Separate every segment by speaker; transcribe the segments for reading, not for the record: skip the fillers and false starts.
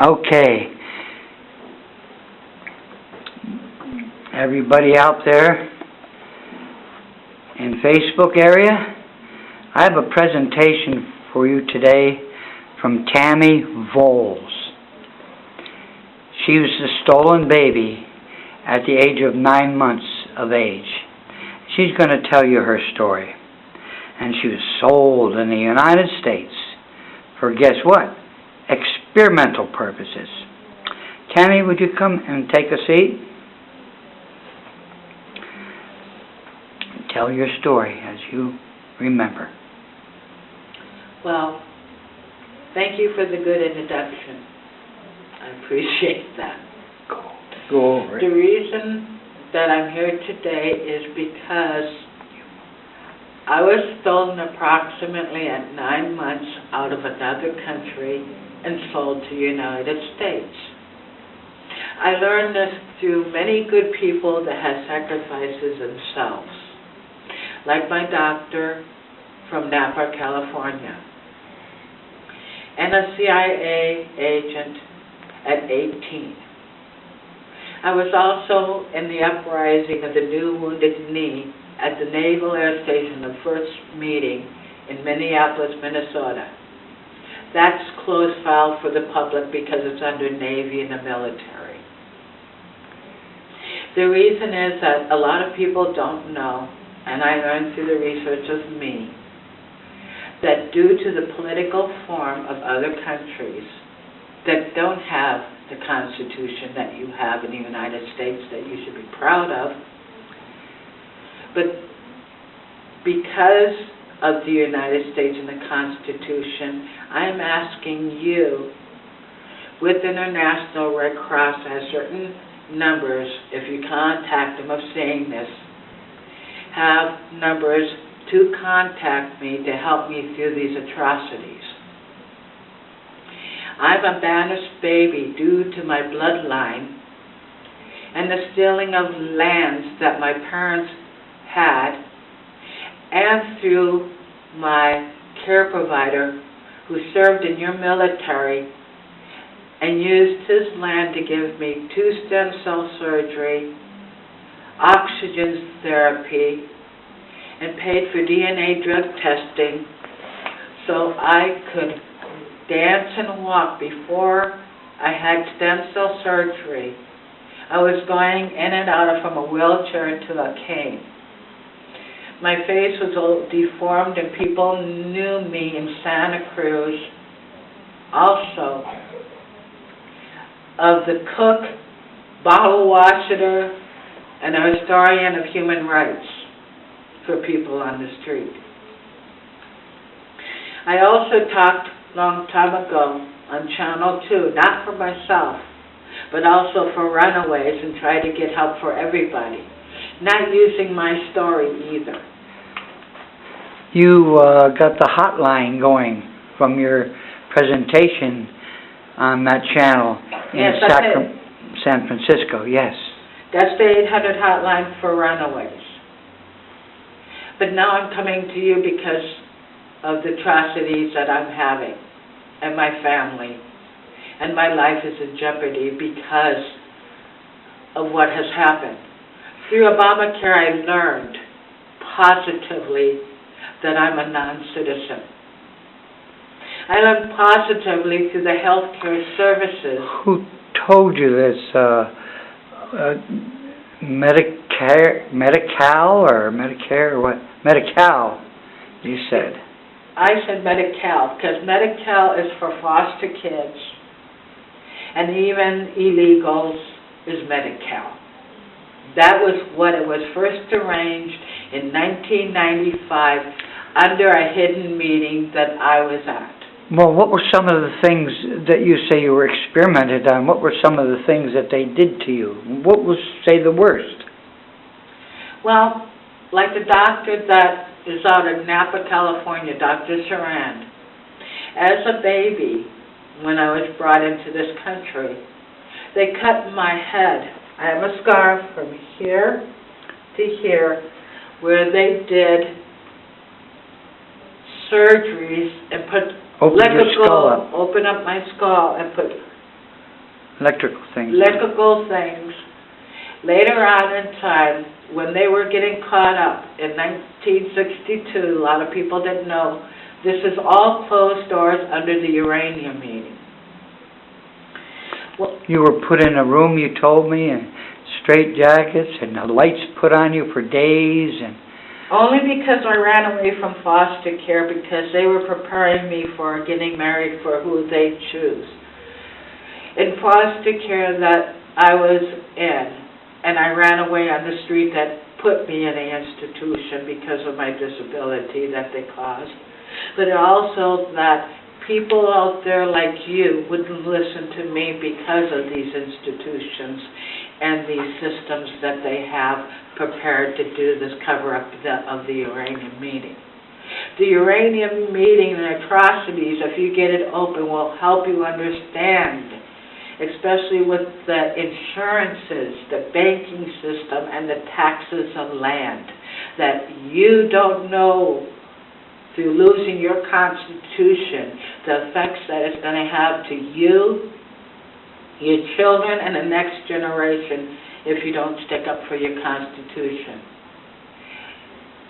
Speaker 1: Okay. Everybody out there in Facebook area, I have a presentation for you today from Tammy Voles. She was a stolen baby at the age of 9 months of age. She's going to tell you her story. And she was sold in the United States for, guess what? Experimental purposes. Tammy, would you come and take a seat? Tell your story as you remember.
Speaker 2: Well, thank you for the good introduction. I appreciate that.
Speaker 1: Go over
Speaker 2: The
Speaker 1: it.
Speaker 2: reason that I'm here today is because I was stolen approximately at 9 months out of another country and sold to the United States. I learned this through many good people that had sacrifices themselves, like my doctor from Napa, California, and a CIA agent at 18. I was also in the uprising of the New Wounded Knee at the Naval Air Station, the first meeting in Minneapolis, Minnesota. That's closed file for the public because it's under Navy and the military. The reason is that a lot of people don't know, and I learned through the research of me, that due to the political form of other countries that don't have the Constitution that you have in the United States that you should be proud of, but because of the United States and the Constitution, I'm asking you, with International Red Cross has certain numbers, if you contact them of saying this, have numbers to contact me to help me through these atrocities. I'm a banished baby due to my bloodline and the stealing of lands that my parents had, and through my care provider who served in your military and used his land to give me 2 stem cell surgery, oxygen therapy, and paid for DNA drug testing so I could dance and walk before I had stem cell surgery. I was going in and out from a wheelchair into a cane. My face was all deformed and people knew me in Santa Cruz also of the cook, bottle washer, and a historian of human rights for people on the street. I also talked long time ago on Channel 2, not for myself, but also for runaways and try to get help for everybody, not using my story either.
Speaker 1: You got the hotline going from your presentation on that channel in
Speaker 2: Yes,
Speaker 1: San Francisco, yes.
Speaker 2: That's the 800 hotline for runaways. But now I'm coming to you because of the atrocities that I'm having and my family. And my life is in jeopardy because of what has happened. Through Obamacare, I learned positively that I'm a non-citizen. I learned positively through the healthcare services.
Speaker 1: Who told you this? Medi-Cal or Medicare or what? Medi-Cal, you said.
Speaker 2: I said Medi-Cal because Medi-Cal is for foster kids and even illegals is Medi-Cal. That was what it was first arranged in 1995 under a hidden meeting that I was at.
Speaker 1: Well, what were some of the things that you say you were experimented on? What were some of the things that they did to you? What was, say, the worst?
Speaker 2: Well, like the doctor that is out of Napa, California, Dr. Saran. As a baby, when I was brought into this country, they cut my head. I have a scar from here to here where they did surgeries and put
Speaker 1: Open your skull up.
Speaker 2: open up my skull and put
Speaker 1: Electrical things.
Speaker 2: Electrical things. Later on in time, when they were getting caught up in 1962, a lot of people didn't know, this is all closed doors under the uranium meeting. Well,
Speaker 1: You were put in a room, you told me, and straight jackets, and the lights put on you for days, and...
Speaker 2: only because I ran away from foster care because they were preparing me for getting married for who they choose. In foster care that I was in, and I ran away on the street that put me in an institution because of my disability that they caused, but also that people out there like you wouldn't listen to me because of these institutions and these systems that they have prepared to do this cover-up of the uranium meeting. The uranium meeting and atrocities, if you get it open, will help you understand, especially with the insurances, the banking system, and the taxes on land, that you don't know through losing your Constitution, the effects that it's going to have to you, your children, and the next generation if you don't stick up for your Constitution.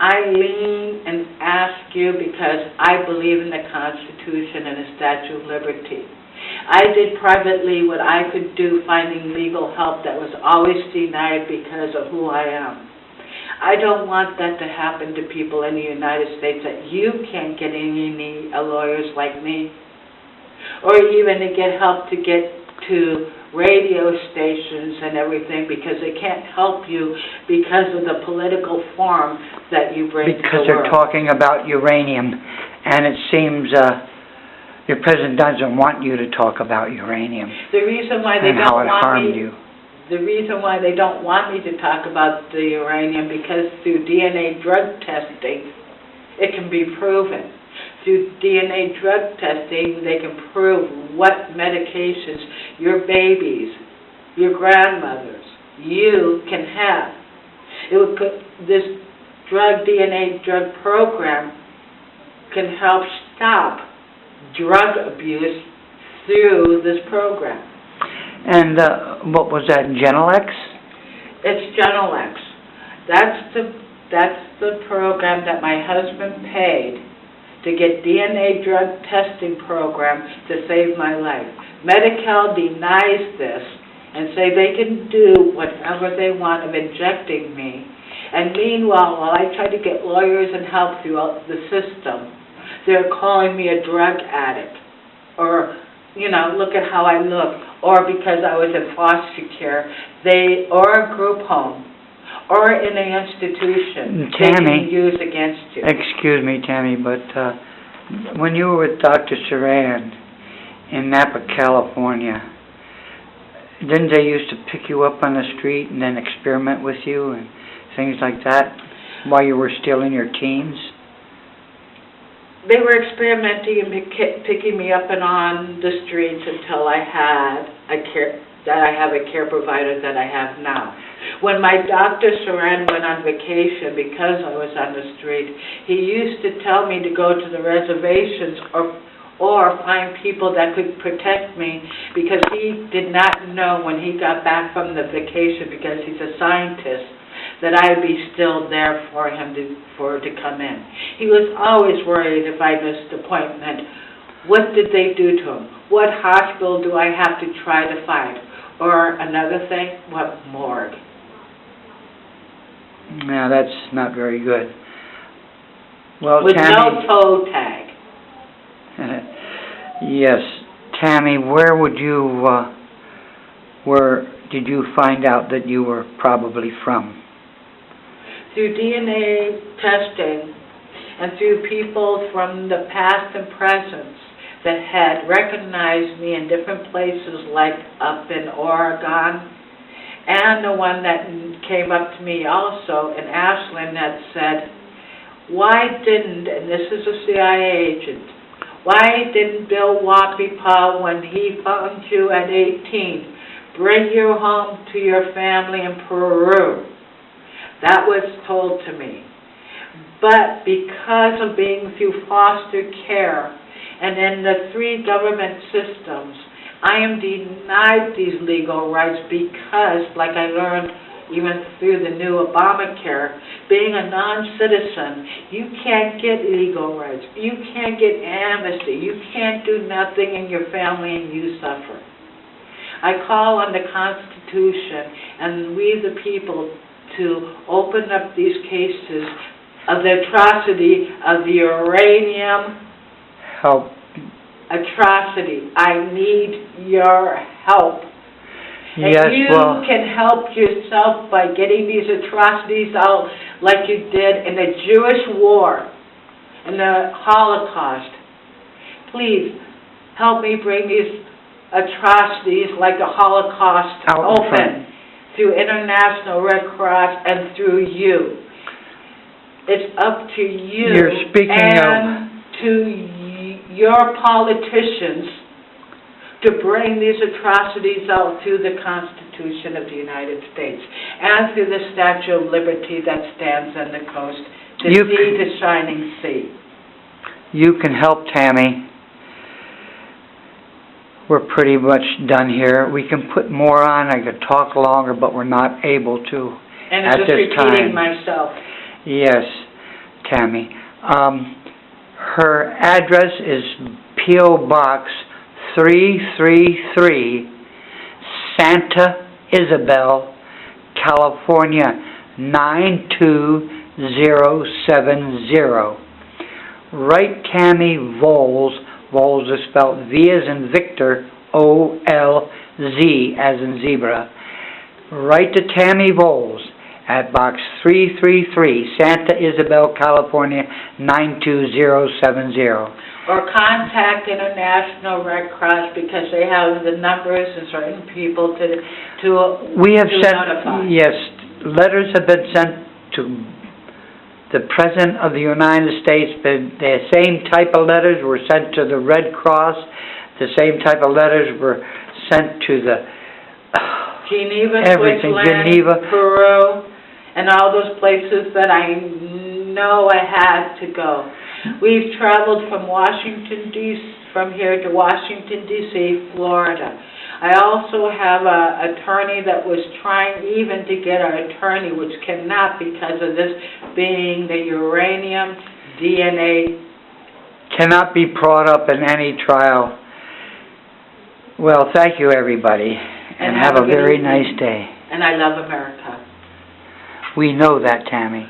Speaker 2: I lean and ask you because I believe in the Constitution and the Statue of Liberty. I did privately what I could do finding legal help that was always denied because of who I am. I don't want that to happen to people in the United States, that you can't get any lawyers like me, or even to get help to get to radio stations and everything, because they can't help you because of the political form that you bring to the world.
Speaker 1: Because they're talking about uranium, and it seems your president doesn't want you to talk about uranium.
Speaker 2: The reason why they
Speaker 1: and
Speaker 2: don't
Speaker 1: how it
Speaker 2: want
Speaker 1: harmed
Speaker 2: me,
Speaker 1: you.
Speaker 2: The reason why they don't want me to talk about the uranium, because through DNA drug testing, it can be proven. Through DNA drug testing, they can prove what medications your babies, your grandmothers, you can have. It would put this DNA drug program can help stop drug abuse through this program.
Speaker 1: And what was that, Genelex?
Speaker 2: It's Genelex. That's the program that my husband paid to get DNA drug testing program to save my life. Medi-Cal denies this and say they can do whatever they want of injecting me. And meanwhile, while I try to get lawyers and help throughout the system, they're calling me a drug addict, or, you know, look at how I look, or because I was in foster care, or a group home, or in an institution,
Speaker 1: Tammy,
Speaker 2: they can use against you.
Speaker 1: Excuse me, Tammy, but when you were with Dr. Saran in Napa, California, didn't they used to pick you up on the street and then experiment with you and things like that while you were still in your teens?
Speaker 2: They were experimenting and picking me up and on the streets until I have a care provider that I have now. When my Dr. Saran went on vacation because I was on the street, he used to tell me to go to the reservations or find people that could protect me, because he did not know when he got back from the vacation, because he's a scientist, that I'd be still there for him to come in. He was always worried if I missed an appointment. What did they do to him? What hospital do I have to try to find? Or another thing, what morgue?
Speaker 1: Yeah, that's not very good. Well,
Speaker 2: with
Speaker 1: Tammy,
Speaker 2: no toe tag.
Speaker 1: Yes, Tammy, where did you find out that you were probably from?
Speaker 2: Through DNA testing and through people from the past and present that had recognized me in different places, like up in Oregon, and the one that came up to me also in Ashland that said, why didn't, and this is a CIA agent, why didn't Bill Wapipa, when he found you at 18, bring you home to your family in Peru? That was told to me. But because of being through foster care and in the 3 government systems I am denied these legal rights because, like I learned even through the new Obamacare, being a non-citizen, you can't get legal rights. You can't get amnesty. You can't do nothing in your family and you suffer. I call on the Constitution and we the people to open up these cases of the atrocity of the uranium
Speaker 1: Help.
Speaker 2: atrocity. I need your help.
Speaker 1: Yes,
Speaker 2: And you
Speaker 1: well,
Speaker 2: can help yourself by getting these atrocities out like you did in the Jewish war and the Holocaust. Please help me bring these atrocities like the Holocaust
Speaker 1: Out in
Speaker 2: open
Speaker 1: front.
Speaker 2: through International Red Cross and through you. It's up to you
Speaker 1: You're speaking
Speaker 2: and to your politicians to bring these atrocities out through the Constitution of the United States and through the Statue of Liberty that stands on the coast to
Speaker 1: You
Speaker 2: see the shining sea.
Speaker 1: you can help, Tammy. We're pretty much done here. We can put more on. I could talk longer, but we're not able to
Speaker 2: And
Speaker 1: at
Speaker 2: I'm just
Speaker 1: this
Speaker 2: repeating
Speaker 1: time.
Speaker 2: myself.
Speaker 1: Yes, Tammy. Her address is P.O. Box 333, Santa Isabel, California 92070. Write Tammy Voles. Voles is spelled V as in Victor, O-L-Z as in zebra. Write to Tammy Voles at Box 333, Santa Isabel, California 92070.
Speaker 2: Or contact International Red Cross because they have the numbers and certain people to
Speaker 1: We have
Speaker 2: to
Speaker 1: sent,
Speaker 2: notify.
Speaker 1: yes, letters have been sent to the President of the United States. The same type of letters were sent to the Red Cross. The same type of letters were sent to the
Speaker 2: Geneva,
Speaker 1: everything,
Speaker 2: Switzerland,
Speaker 1: Geneva.
Speaker 2: Peru, and all those places that I know I had to go. We've traveled from from here to Washington, D.C., Florida. I also have an attorney that was trying even to get our attorney, which cannot because of this being the uranium DNA.
Speaker 1: Cannot be brought up in any trial. Well, thank you, everybody, and have a
Speaker 2: good
Speaker 1: very
Speaker 2: evening.
Speaker 1: nice day.
Speaker 2: And I love America.
Speaker 1: We know that, Tammy.